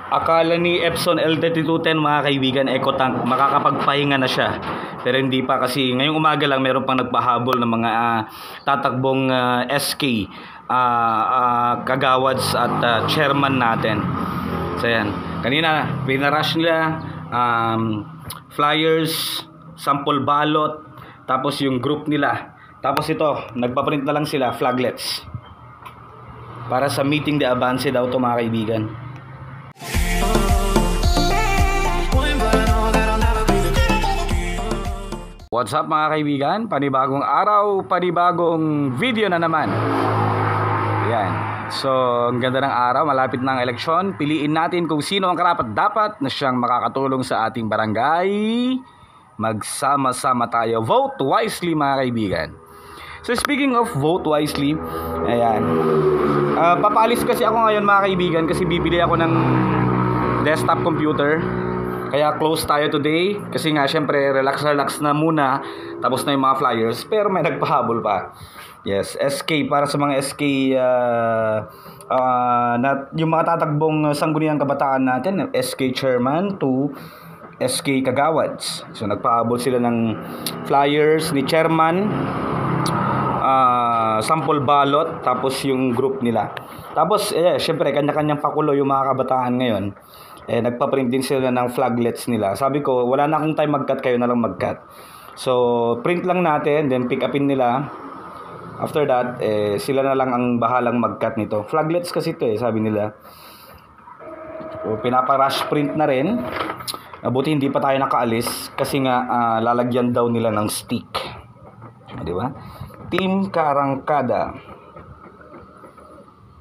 Akala ni Epson L3210 mga kaibigan, Eco Tank, makakapagpahinga na siya. Pero hindi pa, kasi ngayong umaga lang meron pang nagpahabol ng mga tatakbong SK kagawads at chairman natin. So yan, kanina pinarush nila flyers, sample ballot, tapos yung group nila. Tapos ito, nagpaprint na lang sila flaglets para sa meeting de avance daw to mga kaibigan. What's up mga kaibigan? Panibagong araw, panibagong video na naman. Ayan. So, ang ganda ng araw, malapit na ang eleksyon. Piliin natin kung sino ang karapat-dapat na siyang makakatulong sa ating barangay. Magsama-sama tayo. Vote wisely mga kaibigan. So, speaking of vote wisely, ayan. Papalis kasi ako ngayon mga kaibigan kasi bibili ako ng desktop computer. Kaya close tayo today kasi nga syempre relax na muna, tapos na yung mga flyers, pero may nagpahabol pa. Yes, SK para sa mga SK yung mga tatakbong sangguniang kabataan natin, SK chairman to SK kagawads. So nagpahabol sila ng flyers ni chairman, sample ballot, tapos yung group nila. Tapos syempre kanya-kanyang pakulo yung mga kabataan ngayon. Nagpa-print din sila ng flaglets nila. Sabi ko, wala na akong time mag-cut, kayo na lang mag-cut. So, print lang natin, then pick upin nila. After that, sila na lang ang bahalang mag-cut nito. Flaglets kasi ito sabi nila. So, pinapa-rush print na rin. Buti hindi pa tayo nakaalis kasi nga lalagyan daw nila ng stick. Di ba? Team Karangkada.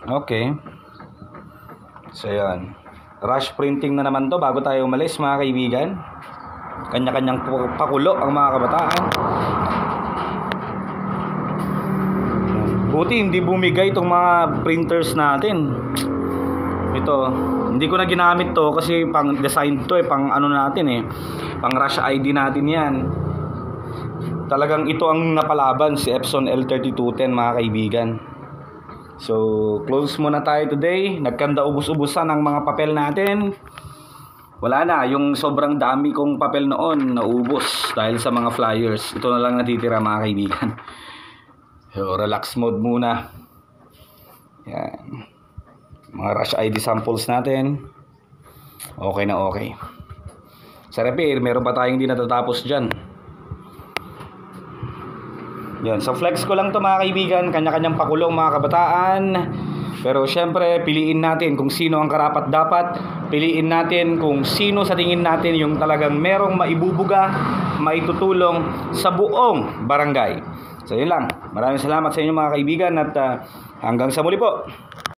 Okay. So, yan. Rush printing na naman to bago tayo umalis mga kaibigan. Kanya-kanyang pakulo ang mga kabataan. Buti hindi bumigay itong mga printers natin. Ito, hindi ko na ginamit to kasi pang design to pang ano natin pang rush ID natin yan. Talagang ito ang napalaban si Epson L3210 mga kaibigan. So, close muna tayo today. Nagkanda ubus-ubusan ang mga papel natin. Wala na, yung sobrang dami kong papel noon naubos dahil sa mga flyers. Ito na lang natitira mga kaibigan. So, relax mode muna. Yan. Mga rush ID samples natin. Okay na okay. Sa repair, meron pa tayong hindi natatapos dyan. Yan, so flex ko lang to mga kaibigan, kanya-kanyang pakulong mga kabataan. Pero syempre, piliin natin kung sino ang karapat-dapat. Piliin natin kung sino sa tingin natin yung talagang merong maibubuga, maitutulong sa buong barangay. So yun lang, maraming salamat sa inyo mga kaibigan at hanggang sa muli po.